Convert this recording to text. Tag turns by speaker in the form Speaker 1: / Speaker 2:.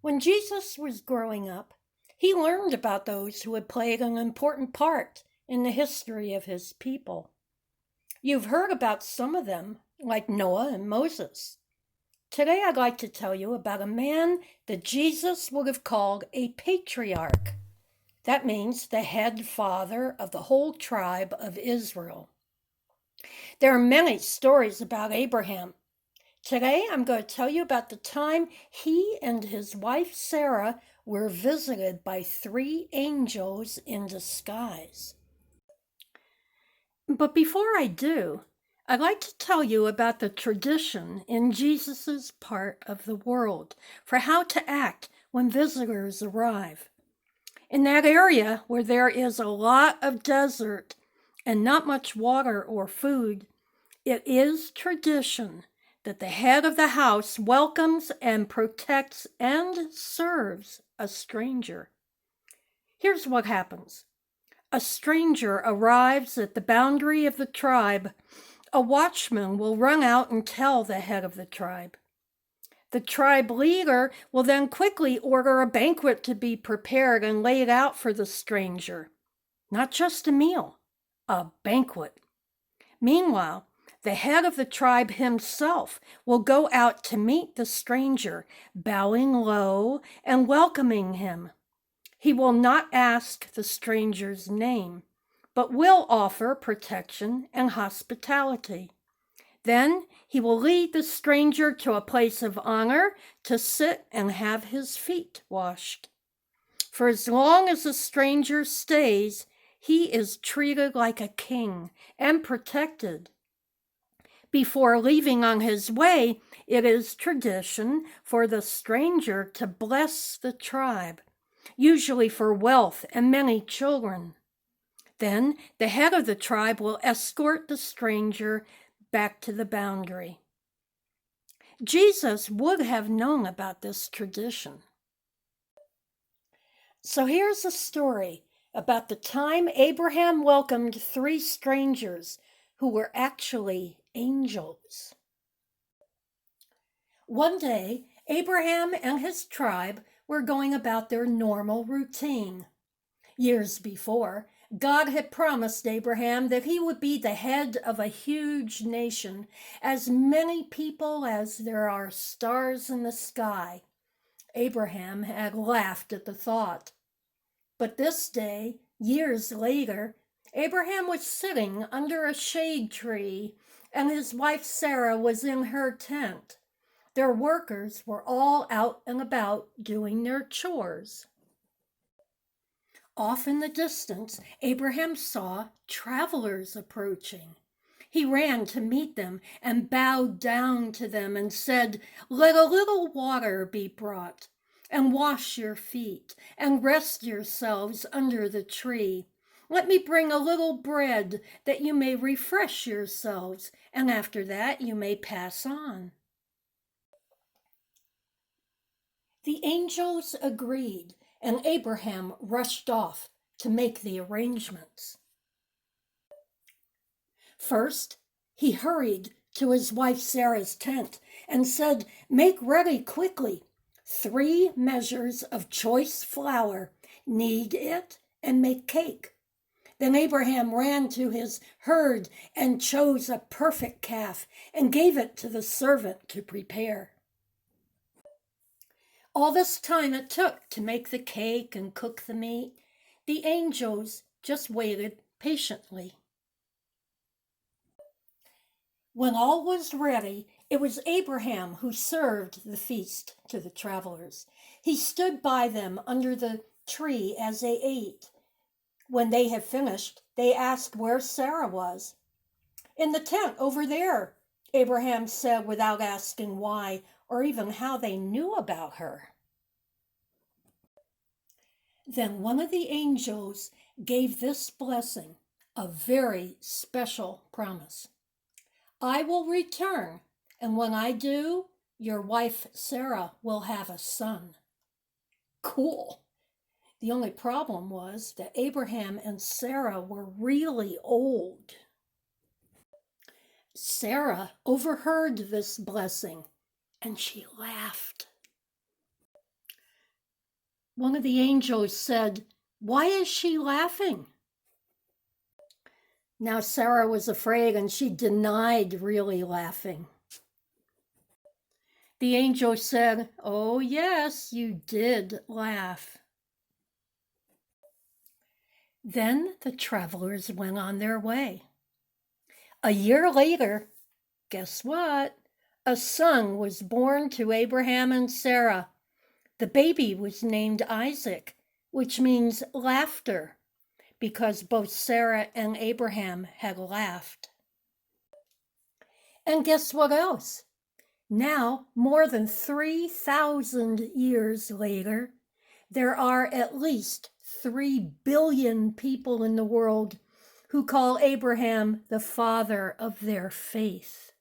Speaker 1: When Jesus was growing up, he learned about those who had played an important part in the history of his people. You've heard about some of them, like Noah and Moses. Today, I'd like to tell you about a man that Jesus would have called a patriarch. That means the head father of the whole tribe of Israel. There are many stories about Abraham. Today, I'm going to tell you about the time he and his wife Sarah were visited by three angels in disguise. But before I do, I'd like to tell you about the tradition in Jesus' part of the world for how to act when visitors arrive. In that area where there is a lot of desert and not much water or food, it is tradition that the head of the house welcomes and protects and serves a stranger. Here's what happens. A stranger arrives at the boundary of the tribe. A watchman will run out and tell the head of the tribe. The tribe leader will then quickly order a banquet to be prepared and laid out for the stranger. Not just a meal, a banquet. Meanwhile, the head of the tribe himself will go out to meet the stranger, bowing low and welcoming him. He will not ask the stranger's name, but will offer protection and hospitality. Then he will lead the stranger to a place of honor to sit and have his feet washed. For as long as the stranger stays, he is treated like a king and protected. Before leaving on his way, it is tradition for the stranger to bless the tribe, usually for wealth and many children. Then the head of the tribe will escort the stranger back to the boundary. Jesus would have known about this tradition. So here's a story about the time Abraham welcomed three strangers who were actually angels. One day, Abraham and his tribe were going about their normal routine. Years before, God had promised Abraham that he would be the head of a huge nation, as many people as there are stars in the sky. Abraham had laughed at the thought. But this day, years later, Abraham was sitting under a shade tree, and his wife Sarah was in her tent. Their workers were all out and about doing their chores. Off in the distance, Abraham saw travelers approaching. He ran to meet them and bowed down to them and said, "Let a little water be brought, and wash your feet, and rest yourselves under the tree. Let me bring a little bread that you may refresh yourselves, and after that you may pass on." The angels agreed, and Abraham rushed off to make the arrangements. First, he hurried to his wife Sarah's tent and said, "Make ready quickly 3 measures of choice flour, knead it, and make cake." Then Abraham ran to his herd and chose a perfect calf and gave it to the servant to prepare. All this time it took to make the cake and cook the meat, the angels just waited patiently. When all was ready, it was Abraham who served the feast to the travelers. He stood by them under the tree as they ate. When they had finished, they asked where Sarah was. "In the tent over there," Abraham said without asking why or even how they knew about her. Then one of the angels gave this blessing, a very special promise. "I will return, and when I do, your wife Sarah will have a son." Cool. The only problem was that Abraham and Sarah were really old. Sarah overheard this blessing, and she laughed. one of the angels said, "Why is she laughing?" Now Sarah was afraid and she denied really laughing. The angel said, "Oh, yes, you did laugh." Then the travelers went on their way. A year later, guess what? A son was born to Abraham and Sarah. The baby was named Isaac, which means laughter, because both Sarah and Abraham had laughed. And guess what else? Now, more than 3,000 years later, there are at least 3 billion people in the world who call Abraham the father of their faith.